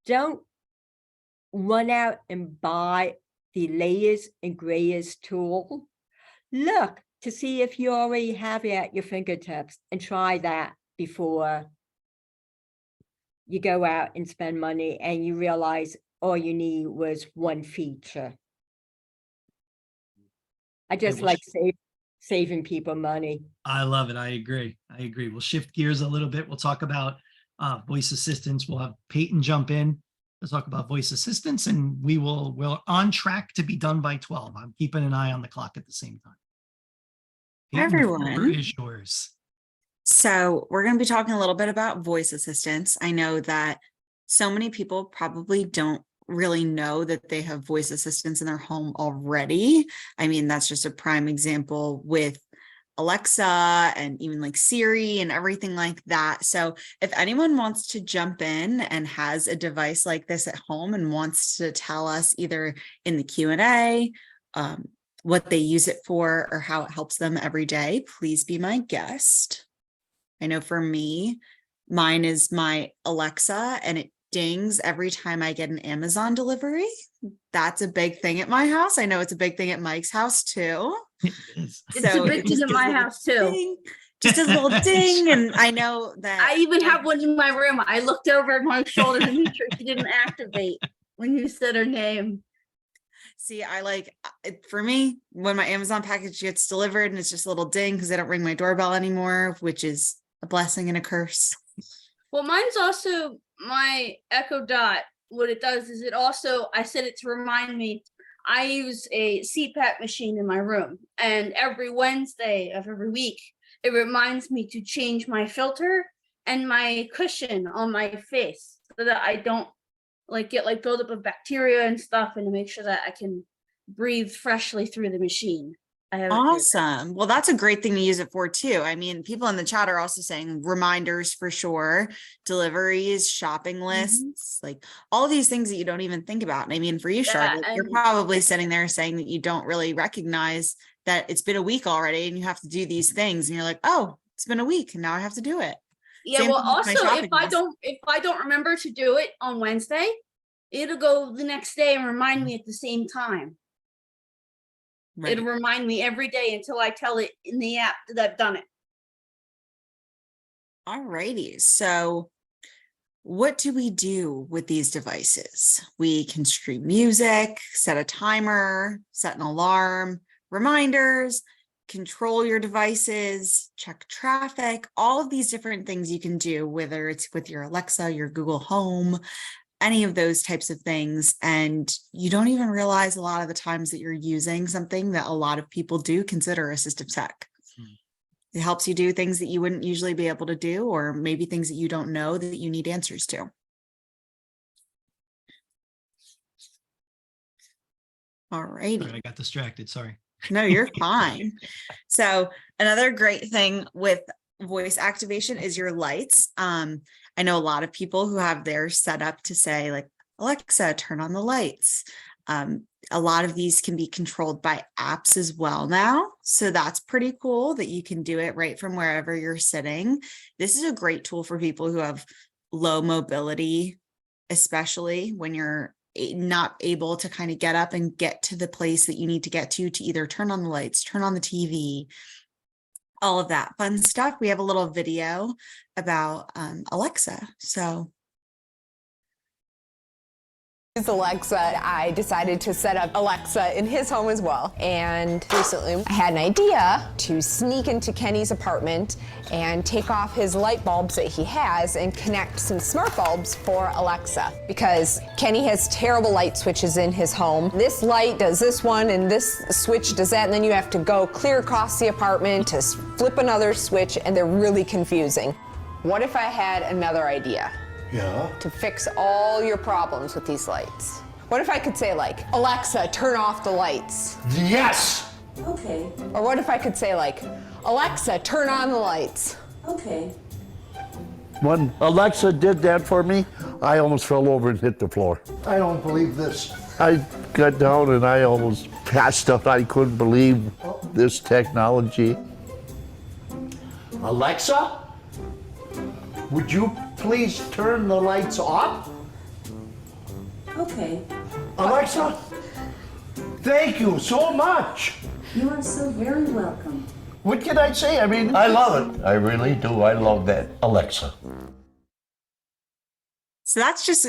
don't run out and buy the latest and greatest tool. Look to see if you already have it at your fingertips and try that before you go out and spend money and you realize all you need was one feature. I just well, like saving people money. I love it. I agree. We'll shift gears a little bit. We'll talk about voice assistants. We'll have Peyton jump in. Let's talk about voice assistants, and we're on track to be done by 12. I'm keeping an eye on the clock at the same time. Hi, Peyton, the floor everyone. is yours. So we're going to be talking a little bit about voice assistants. I know that so many people probably don't really know that they have voice assistants in their home already. I mean, that's just a prime example with Alexa and even like Siri and everything like that. So if anyone wants to jump in and has a device like this at home and wants to tell us either in the Q&A, what they use it for or how it helps them every day, please be my guest. I know for me, mine is my Alexa and it dings every time I get an Amazon delivery. That's a big thing at my house. I know it's a big thing at Mike's house too. It's a big thing at my house too. Ding, just a little ding. And I know that I even have one in my room. I looked over at my shoulder to make sure she didn't activate when you said her name. See, for me, when my Amazon package gets delivered and it's just a little ding because they don't ring my doorbell anymore, which is a blessing and a curse. Well, mine's also my Echo Dot. What it does is I set it to remind me. I use a CPAP machine in my room, and every Wednesday of every week, it reminds me to change my filter and my cushion on my face so that I don't get buildup of bacteria and stuff, and to make sure that I can breathe freshly through the machine. Awesome. Well, that's a great thing to use it for too. I mean, people in the chat are also saying reminders for sure, deliveries, shopping lists, like all of these things that you don't even think about. And I mean, for you, Charlotte, you're probably sitting there saying that you don't really recognize that it's been a week already and you have to do these things. And you're like, oh, it's been a week and now I have to do it. Yeah. Same Well, thing with my also, shopping if I don't remember to do it on Wednesday, it'll go the next day and remind me at the same time. Right. It'll remind me every day until I tell it in the app that I've done it. All righty. So what do we do with these devices? We can stream music, set a timer, set an alarm, reminders, control your devices, check traffic, all of these different things you can do, whether it's with your Alexa, your Google Home, any of those types of things. And you don't even realize a lot of the times that you're using something that a lot of people do consider assistive tech. It helps you do things that you wouldn't usually be able to do, or maybe things that you don't know that you need answers to. All righty. I got distracted. Sorry. No, you're fine. So another great thing with voice activation is your lights. I know a lot of people who have theirs set up to say like, Alexa, turn on the lights. A lot of these can be controlled by apps as well now. So that's pretty cool that you can do it right from wherever you're sitting. This is a great tool for people who have low mobility, especially when you're not able to kind of get up and get to the place that you need to get to either turn on the lights, turn on the TV, all of that fun stuff. We have a little video about Alexa. So Alexa, I decided to set up Alexa in his home as well. And recently I had an idea to sneak into Kenny's apartment and take off his light bulbs that he has and connect some smart bulbs for Alexa, because Kenny has terrible light switches in his home. This light does this one and this switch does that, and then you have to go clear across the apartment to flip another switch, and they're really confusing. What if I had another idea? Yeah. To fix all your problems with these lights? What if I could say, like, Alexa, turn off the lights? Yes. Okay, Or what if I could say, like, Alexa, turn on the lights? okay. When Alexa did that for me, I almost fell over and hit the floor. I don't believe this. I got down and I almost passed out. I couldn't believe this technology. Alexa, would you please turn the lights off? Okay, Alexa, thank you so much. you are so very welcome. What can I say? I mean, I love it. I really do. I love that Alexa. So that's just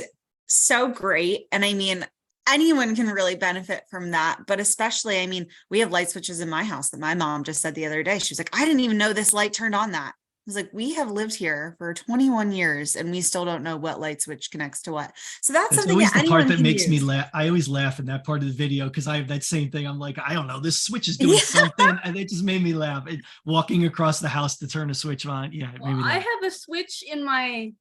so great. And I mean, anyone can really benefit from that. But especially, I mean, we have light switches in my house that my mom just said the other day. She was like, I didn't even know this light turned on that. I was like, we have lived here for 21 years and we still don't know what light switch connects to what. So that's It's something always that the part anyone that can makes me use. laugh. I always laugh in that part of the video because I have that same thing. I'm like, I don't know, this switch is doing something, and it just made me laugh. Walking across the house to turn a switch on, yeah, it made me I laugh. have a switch in my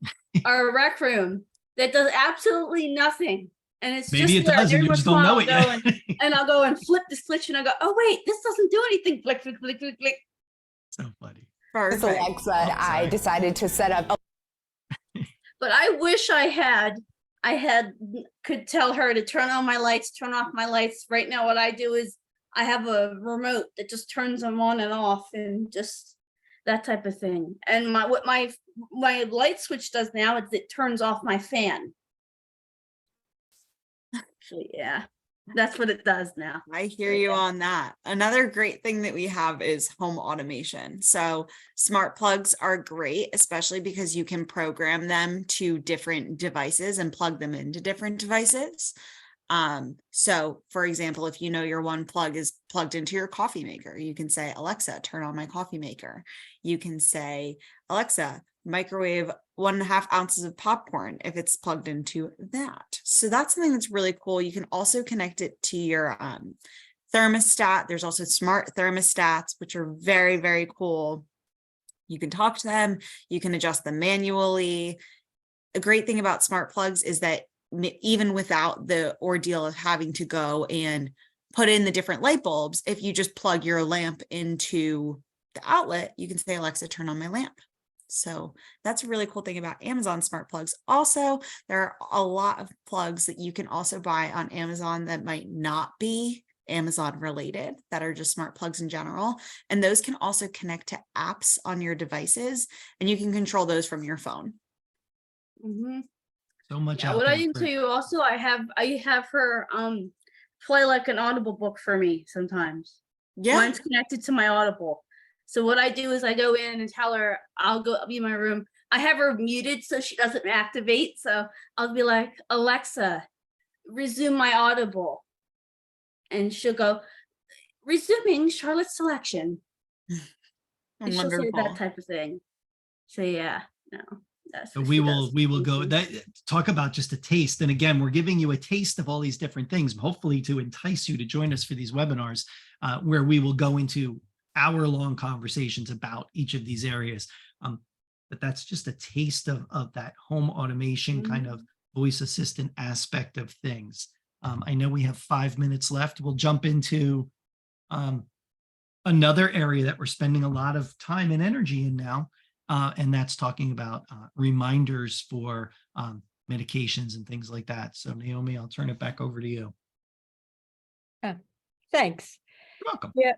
our rec room that does absolutely nothing. And it's Maybe it just does, and every you once just in a don't know while it I'll go yet. and I'll go and flip the switch and I go, oh wait, this doesn't do anything. Flick, flick, flick, flick, flick. So funny. Perfect. Alexa, I sorry. decided to set up. But I wish I could tell her to turn on my lights, turn off my lights. Right now, what I do is I have a remote that just turns them on and off and just that type of thing. And what my light switch does now is it turns off my fan. Actually, yeah, that's what it does now. I hear you on that. Another great thing that we have is home automation. So smart plugs are great, especially because you can program them to different devices and plug them into different devices. So for example, if you know your one plug is plugged into your coffee maker, you can say, Alexa, turn on my coffee maker. You can say, Alexa, microwave 1.5 ounces of popcorn if it's plugged into that. So that's something that's really cool. You can also connect it to your thermostat. There's also smart thermostats, which are very, very cool. You can talk to them. You can adjust them manually. A great thing about smart plugs is that even without the ordeal of having to go and put in the different light bulbs, if you just plug your lamp into the outlet, you can say, Alexa, turn on my lamp. So that's a really cool thing about Amazon smart plugs. Also, there are a lot of plugs that you can also buy on Amazon that might not be Amazon related, that are just smart plugs in general. And those can also connect to apps on your devices, and you can control those from your phone. Mm-hmm. So much Yeah, out what there I didn't for- tell you also, I have her play like an Audible book for me sometimes. Yeah. Mine's connected to my Audible. So what I do is I go in and tell her I'll be in my room. I have her muted so she doesn't activate. So I'll be like, Alexa, resume my Audible. And she'll go, resuming Charlotte's selection. And she'll say that Wonderful. type of thing. So yeah, no. That's So what we she will does. go that talk about just a taste. And again, we're giving you a taste of all these different things, hopefully to entice you to join us for these webinars, where we will go into hour-long conversations about each of these areas. But that's just a taste of that home automation kind of voice assistant aspect of things. I know we have 5 minutes left. We'll jump into another area that we're spending a lot of time and energy in now. And that's talking about reminders for medications and things like that. So Naomi, I'll turn it back over to you. Thanks. You're welcome. Yeah.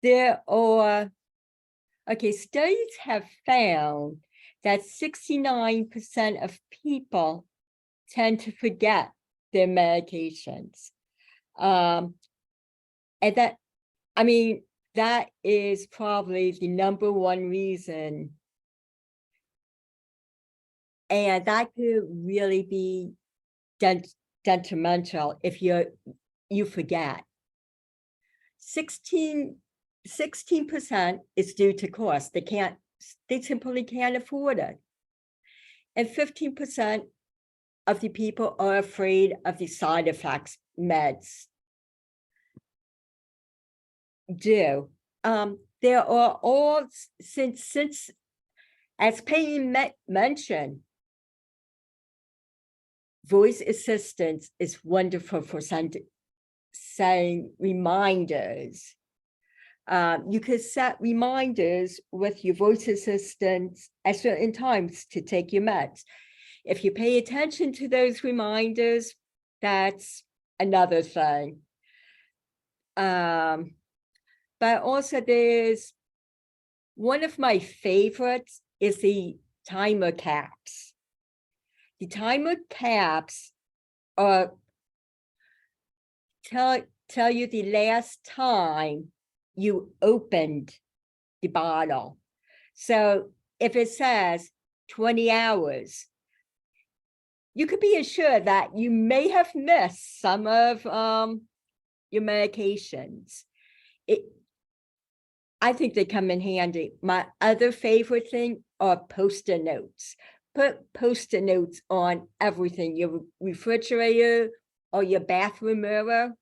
There are, okay, studies have found that 69% of people tend to forget their medications. And that, I mean, that is probably the number one reason. And that could really be detrimental if you forget. 16% is due to cost. They simply can't afford it. And 15% of the people are afraid of the side effects meds do. There are all, since as Peyton mentioned, voice assistance is wonderful for setting reminders. You could set reminders with your voice assistant at certain times to take your meds. If you pay attention to those reminders, that's another thing. But also there's one of my favorites is the timer caps. The timer caps are tell you the last time you opened the bottle. So if it says 20 hours, you could be assured that you may have missed some of your medications. I think they come in handy. My other favorite thing are Post-it notes. Put Post-it notes on everything, your refrigerator or your bathroom mirror,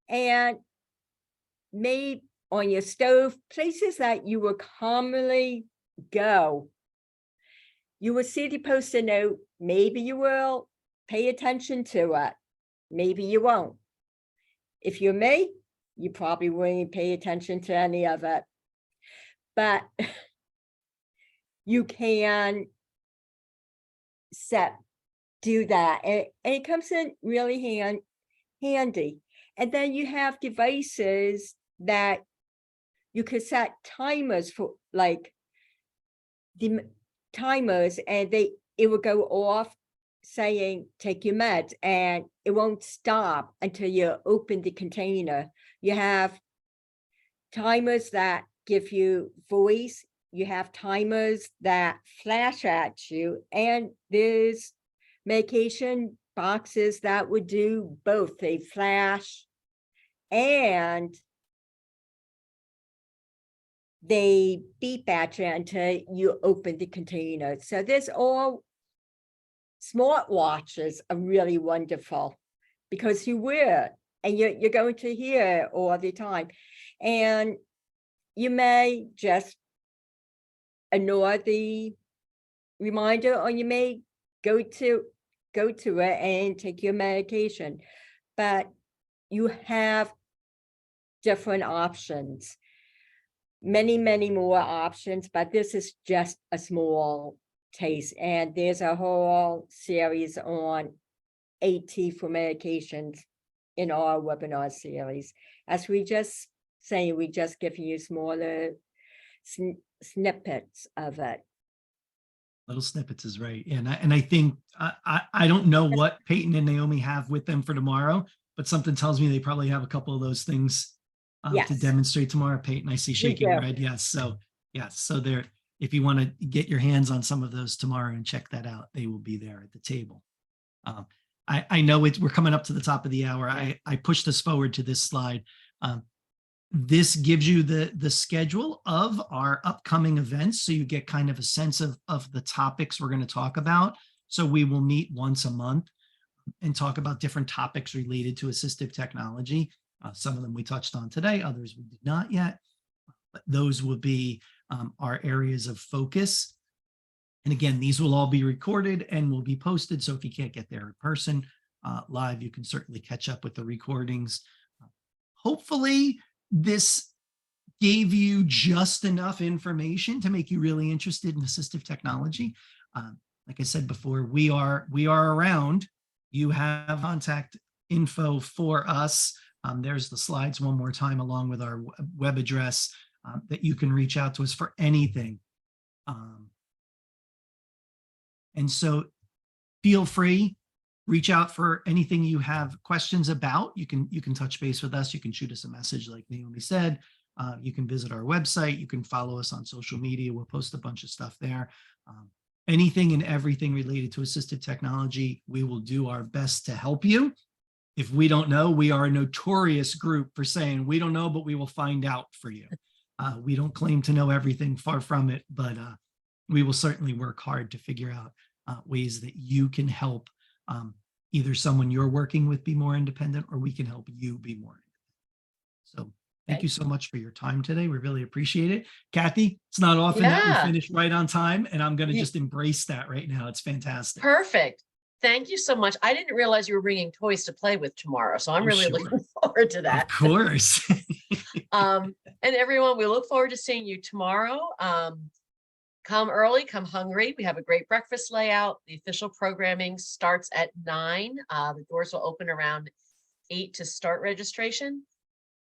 and maybe on your stove, places that you will commonly go. You will see the Post-it note. Maybe you will pay attention to it. Maybe you won't. If you're me, you probably won't pay attention to any of it. But you can do that. And it comes in really handy. And then you have devices that you could set timers for, like the timers, and it will go off saying take your meds, and it won't stop until you open the container. You have timers that give you voice, you have timers that flash at you, and there's medication boxes that would do both. They flash and they beep at you until you open the container. So there's all smartwatches are really wonderful because you wear it and you're going to hear it all the time. And you may just ignore the reminder, or you may go to it and take your medication. But you have different options, many more options, but this is just a small taste. And there's a whole series on AT for medications in our webinar series. As we just say, we just give you smaller snippets of it. Little snippets is right. And I think, I don't know what Peyton and Naomi have with them for tomorrow, but something tells me they probably have a couple of those things to Yes. demonstrate tomorrow. Peyton, I see shaking your head. Yes. So yes. So there, if you want to get your hands on some of those tomorrow and check that out, they will be there at the table. I know we're coming up to the top of the hour. I pushed us forward to this slide. This gives you the schedule of our upcoming events, so you get kind of a sense of the topics we're going to talk about. So we will meet once a month and talk about different topics related to assistive technology. Some of them we touched on today, others we did not yet. But those will be our areas of focus. And again, these will all be recorded and will be posted. So if you can't get there in person live, you can certainly catch up with the recordings. Hopefully, this gave you just enough information to make you really interested in assistive technology. Like I said before, we are around. You have contact info for us. There's the slides one more time, along with our web address that you can reach out to us for anything. And so feel free, reach out for anything you have questions about. You can touch base with us. You can shoot us a message like Naomi said. You can visit our website. You can follow us on social media. We'll post a bunch of stuff there. Anything and everything related to assistive technology, we will do our best to help you. If we don't know, we are a notorious group for saying we don't know, but we will find out for you. We don't claim to know everything, far from it, but we will certainly work hard to figure out ways that you can help either someone you're working with be more independent, or we can help you be more independent. So thank you so much for your time today. We really appreciate it. Kathy, it's not often that we finish right on time, and I'm going to just embrace that right now. It's fantastic. Perfect. Thank you so much. I didn't realize you were bringing toys to play with tomorrow, so I'm really looking forward to that. Of course. And everyone, we look forward to seeing you tomorrow. Come early, come hungry. We have a great breakfast layout. The official programming starts at 9. The doors will open around 8 to start registration.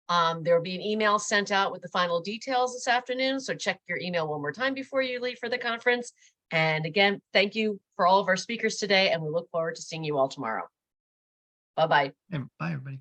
There will be an email sent out with the final details this afternoon. So check your email one more time before you leave for the conference. And again, thank you for all of our speakers today, and we look forward to seeing you all tomorrow. Bye-bye. And bye, everybody.